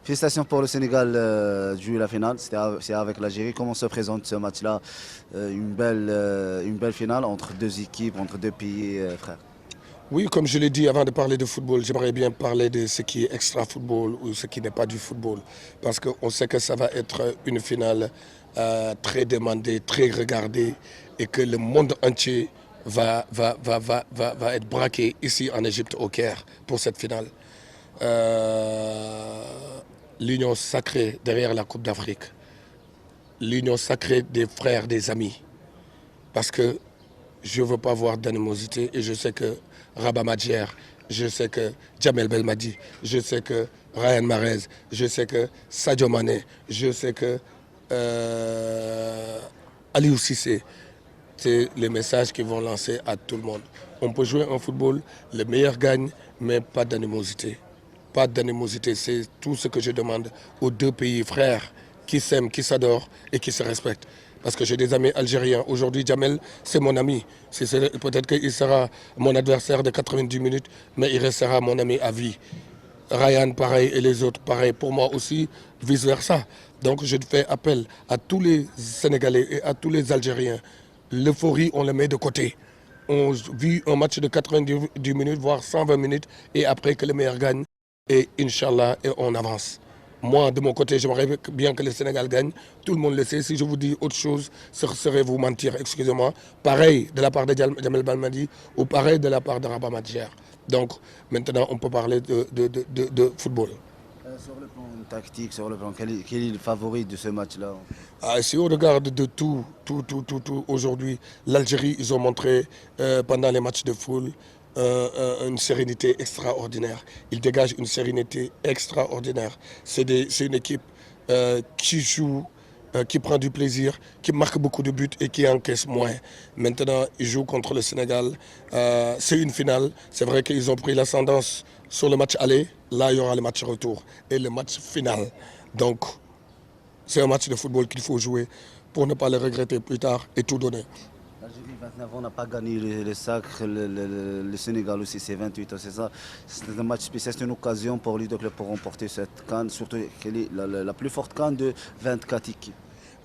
Félicitations pour le Sénégal de jouer la finale. C'est avec l'Algérie. Comment se présente ce match-là? Une belle finale entre deux équipes, entre deux pays frères. Oui, comme je l'ai dit avant de parler de football, j'aimerais bien parler de ce qui est extra-football ou ce qui n'est pas du football. Parce qu'on sait que ça va être une finale très demandée, très regardée et que le monde entier va être braqué ici en Égypte, au Caire, pour cette finale. L'union sacrée derrière la Coupe d'Afrique, l'union sacrée des frères, des amis. Parce que je ne veux pas voir d'animosité et je sais que Rabat Madjer, je sais que Djamel Belmadi, je sais que Ryan Mahrez, je sais que Sadio Mané, je sais que Aliou Cissé. C'est les messages qu'ils vont lancer à tout le monde. On peut jouer un football, le meilleur gagne, mais pas d'animosité. Pas d'animosité, c'est tout ce que je demande aux deux pays frères qui s'aiment, qui s'adorent et qui se respectent. Parce que j'ai des amis algériens. Aujourd'hui, Djamel, c'est mon ami. Peut-être qu'il sera mon adversaire de 90 minutes, mais il restera mon ami à vie. Ryan, pareil, et les autres, pareil. Pour moi aussi, vice-versa. Donc, je fais appel à tous les Sénégalais et à tous les Algériens. L'euphorie, on le met de côté. On vit un match de 90 minutes, voire 120 minutes, et après que le meilleur gagne, et Inch'Allah, et on avance. Moi, de mon côté, j'aimerais bien que le Sénégal gagne. Tout le monde le sait. Si je vous dis autre chose, ce serait vous mentir, excusez-moi. Pareil de la part de Djamel Belmadi ou pareil de la part de Rabat Madjer. Donc, maintenant, on peut parler de football. Sur le plan tactique, sur le plan, quel est le favori de ce match-là? Si on regarde de tout aujourd'hui, l'Algérie, ils ont montré pendant les matchs de foot une sérénité extraordinaire. Ils dégagent une sérénité extraordinaire. C'est une équipe qui joue, qui prend du plaisir, qui marque beaucoup de buts et qui encaisse moins. Maintenant, ils jouent contre le Sénégal. C'est une finale. C'est vrai qu'ils ont pris l'ascendance sur le match aller. Là, il y aura le match retour et le match final. Donc, c'est un match de football qu'il faut jouer pour ne pas le regretter plus tard et tout donner. L'Algérie, 29 ans, n'a pas gagné le sacre. Le Sénégal aussi, c'est 28 ans, c'est ça. C'est un match spécial, c'est une occasion pour les deux clubs pour remporter cette CAN, surtout qu'elle est la plus forte CAN de 24 équipes.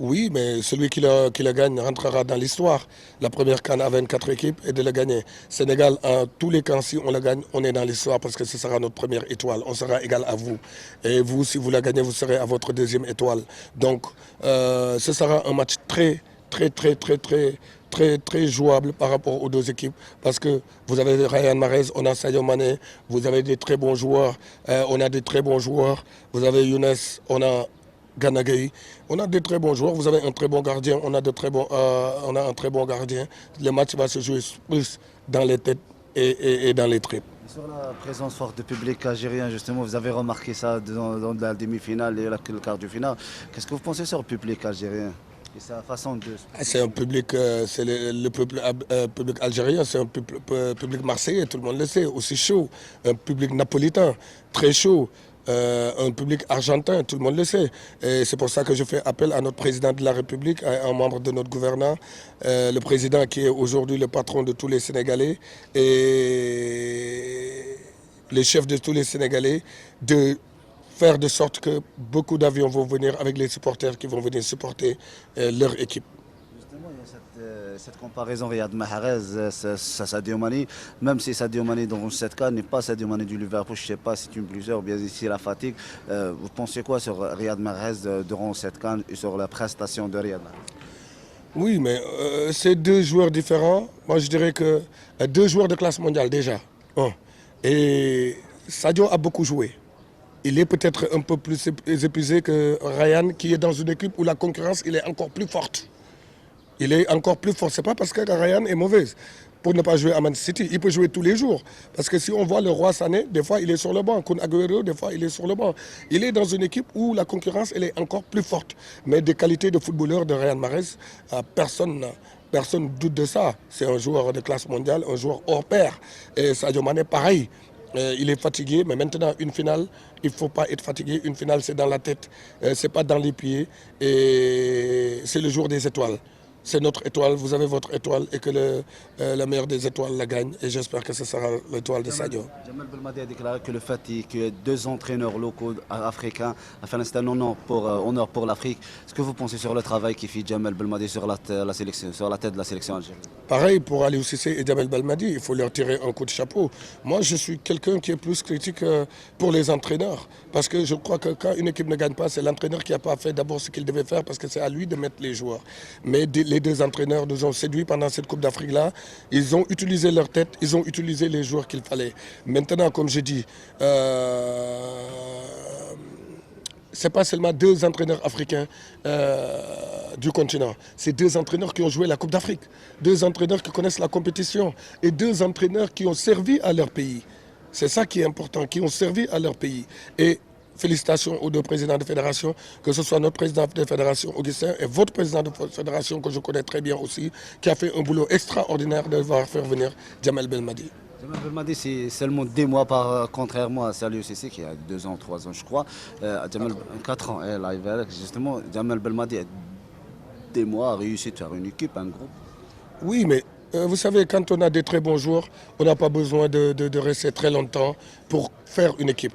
Oui, mais celui qui la gagne rentrera dans l'histoire. La première CAN a 24 équipes et de la gagner. Sénégal, en tous les camps, si on la gagne, on est dans l'histoire parce que ce sera notre première étoile. On sera égal à vous. Et vous, si vous la gagnez, vous serez à votre deuxième étoile. Donc, ce sera un match très jouable par rapport aux deux équipes parce que vous avez Ryan Mahrez, on a Sadio Mané, vous avez des très bons joueurs, on a des très bons joueurs, vous avez Younes, on a Gana Gueye, on a de très bons joueurs, vous avez un très bon gardien, on a un très bon gardien. Le match va se jouer plus dans les têtes et dans les tripes. Sur la présence forte du public algérien, justement, vous avez remarqué ça dans la demi-finale et le quart de finale. Qu'est-ce que vous pensez sur le public algérien et sa façon de... C'est un public, c'est le public algérien, c'est un public marseillais, tout le monde le sait, aussi chaud. Un public napolitain, très chaud. Un public argentin, tout le monde le sait. Et c'est pour ça que je fais appel à notre président de la République, à un membre de notre gouvernement, le président qui est aujourd'hui le patron de tous les Sénégalais et les chefs de tous les Sénégalais, de faire de sorte que beaucoup d'avions vont venir avec les supporters qui vont venir supporter leur équipe. Justement, il y a cette comparaison Riyad Mahrez, Sadio Mané, même si Sadio Mané dans cette CAN n'est pas Sadio Mané du Liverpool, je ne sais pas si c'est une blessure ou bien si c'est la fatigue. Vous pensez quoi sur Riyad Mahrez durant cette CAN et sur la prestation de Riyad Mahrez? Oui, mais c'est deux joueurs différents. Moi, je dirais que deux joueurs de classe mondiale déjà. Et Sadio a beaucoup joué. Il est peut-être un peu plus épuisé que Ryan, qui est dans une équipe où la concurrence il est encore plus forte. Il est encore plus fort. Ce n'est pas parce que Ryan est mauvaise pour ne pas jouer à Man City. Il peut jouer tous les jours. Parce que si on voit le roi Sané, des fois il est sur le banc. Kun Agüero, des fois il est sur le banc. Il est dans une équipe où la concurrence elle est encore plus forte. Mais des qualités de footballeur de Ryan Mahrez, personne ne doute de ça. C'est un joueur de classe mondiale, un joueur hors pair. Et Sadio Mané, pareil. Il est fatigué, mais maintenant, une finale, il ne faut pas être fatigué. Une finale, c'est dans la tête, ce n'est pas dans les pieds. Et c'est le jour des étoiles. c'est notre étoile, vous avez votre étoile et que la meilleure des étoiles la gagne. Et j'espère que ce sera l'étoile de Sadio. Jamal Belmadi a déclaré que le fait qu'il y ait 2 entraîneurs locaux africains a fait un honneur pour l'Afrique. Est-ce que vous pensez sur le travail qui fait Jamal Belmadi sur la tête de la sélection algérienne? Pareil pour Aliou Cissé et Jamel Belmadi, il faut leur tirer un coup de chapeau. Moi, je suis quelqu'un qui est plus critique pour les entraîneurs. Parce que je crois que quand une équipe ne gagne pas, c'est l'entraîneur qui n'a pas fait d'abord ce qu'il devait faire parce que c'est à lui de mettre les joueurs. Mais les 2 entraîneurs nous ont séduits pendant cette Coupe d'Afrique-là. Ils ont utilisé leur tête, ils ont utilisé les joueurs qu'il fallait. Maintenant, comme je dis, ce n'est pas seulement 2 entraîneurs africains du continent. C'est 2 entraîneurs qui ont joué la Coupe d'Afrique. 2 entraîneurs qui connaissent la compétition. Et 2 entraîneurs qui ont servi à leur pays. C'est ça qui est important, qui ont servi à leur pays. Et félicitations aux 2 présidents de fédération, que ce soit notre président de fédération, Augustin, et votre président de fédération, que je connais très bien aussi, qui a fait un boulot extraordinaire de devoir faire venir Jamel Belmadi. Jamal Belmadi, c'est seulement 2 mois contrairement à Aliou Cissé qui a 2 ans, 3 ans, je crois. 4 ans, justement, Jamal Belmadi a 2 mois a réussi à faire une équipe, un groupe. Oui, mais vous savez, quand on a des très bons joueurs, on n'a pas besoin de rester très longtemps pour faire une équipe.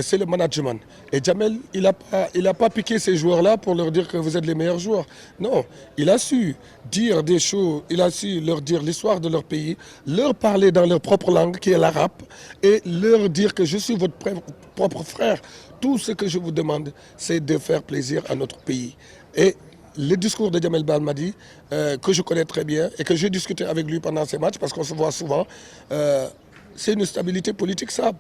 C'est le management. Et Jamel, il n'a pas piqué ces joueurs-là pour leur dire que vous êtes les meilleurs joueurs. Non, il a su dire des choses, il a su leur dire l'histoire de leur pays, leur parler dans leur propre langue, qui est l'arabe, et leur dire que je suis votre propre frère. Tout ce que je vous demande, c'est de faire plaisir à notre pays. Et le discours de Jamel Belmadi, que je connais très bien et que j'ai discuté avec lui pendant ces matchs, parce qu'on se voit souvent, c'est une stabilité politique ça.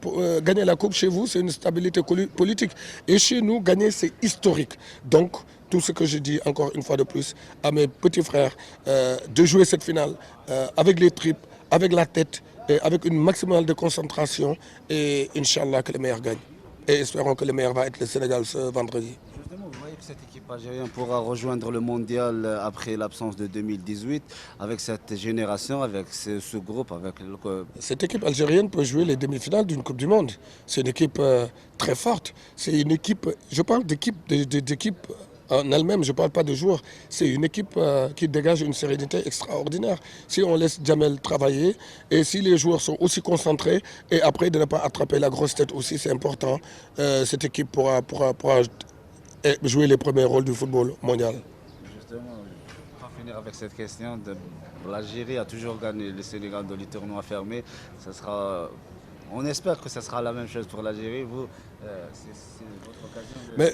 Gagner la Coupe chez vous, c'est une stabilité politique. Et chez nous, gagner, c'est historique. Donc, tout ce que je dis encore une fois de plus à mes petits frères, de jouer cette finale avec les tripes, avec la tête, et avec une maximale de concentration, et Inch'Allah que le meilleur gagne. Et espérons que le meilleur va être le Sénégal ce vendredi. Justement, vous voyez que cette équipe algérienne pourra rejoindre le mondial après l'absence de 2018, avec cette génération, avec ce groupe, avec Cette équipe algérienne peut jouer les demi-finales d'une Coupe du Monde. C'est une équipe très forte. C'est une équipe, je parle d'équipe en elle-même, je ne parle pas de joueurs. C'est une équipe qui dégage une sérénité extraordinaire. Si on laisse Jamel travailler et si les joueurs sont aussi concentrés et après de ne pas attraper la grosse tête aussi, c'est important. Cette équipe pourra jouer les premiers rôles du football mondial. Justement, pour finir avec cette question, l'Algérie a toujours gagné le Sénégal dans les tournois fermés. On espère que ce sera la même chose pour l'Algérie. Vous, c'est votre occasion Mais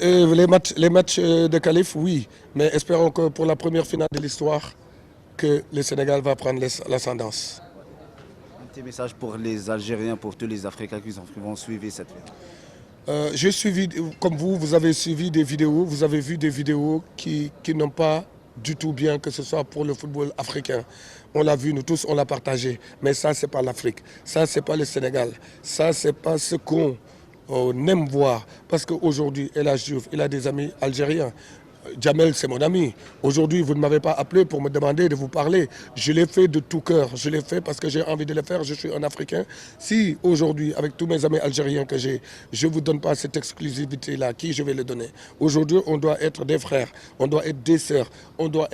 les matchs de qualif, oui. Mais espérons que pour la première finale de l'histoire, que le Sénégal va prendre l'ascendance. Un petit message pour les Algériens, pour tous les Africains qui vont suivre cette finale. J'ai suivi, comme vous avez suivi des vidéos, vous avez vu des vidéos qui n'ont pas du tout bien, que ce soit pour le football africain. On l'a vu, nous tous, on l'a partagé. Mais ça, c'est pas l'Afrique. Ça, c'est pas le Sénégal. Ça, c'est pas ce qu'on aime voir. Parce qu'aujourd'hui, El Hadji Diouf, il a des amis algériens. Jamel, c'est mon ami. Aujourd'hui, vous ne m'avez pas appelé pour me demander de vous parler. Je l'ai fait de tout cœur. Je l'ai fait parce que j'ai envie de le faire. Je suis un Africain. Si aujourd'hui, avec tous mes amis algériens que j'ai, je ne vous donne pas cette exclusivité-là, qui je vais le donner? Aujourd'hui, on doit être des frères, on doit être des sœurs, on doit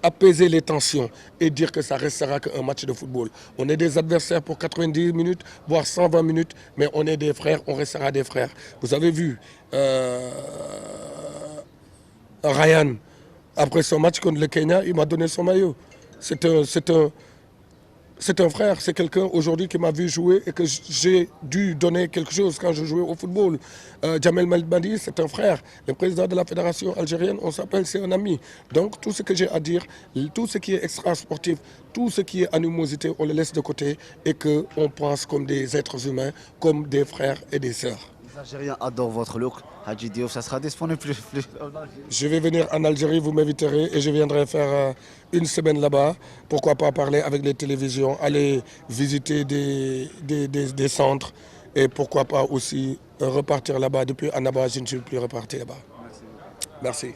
apaiser les tensions et dire que ça restera qu'un match de football. On est des adversaires pour 90 minutes, voire 120 minutes, mais on est des frères, on restera des frères. Vous avez vu... Ryan, après son match contre le Kenya, il m'a donné son maillot. C'est un frère, c'est quelqu'un aujourd'hui qui m'a vu jouer et que j'ai dû donner quelque chose quand je jouais au football. Jamel Belmadi, c'est un frère. Le président de la fédération algérienne, on s'appelle, c'est un ami. Donc tout ce que j'ai à dire, tout ce qui est extra-sportif, tout ce qui est animosité, on le laisse de côté et qu'on pense comme des êtres humains, comme des frères et des sœurs. Les Algériens adorent votre look. Hadji Diouf, ça sera disponible plus. Je vais venir en Algérie, vous m'inviterez et je viendrai faire une semaine là-bas. Pourquoi pas parler avec les télévisions, aller visiter des centres et pourquoi pas aussi repartir là-bas. Depuis Annaba, je ne suis plus reparti là-bas. Merci.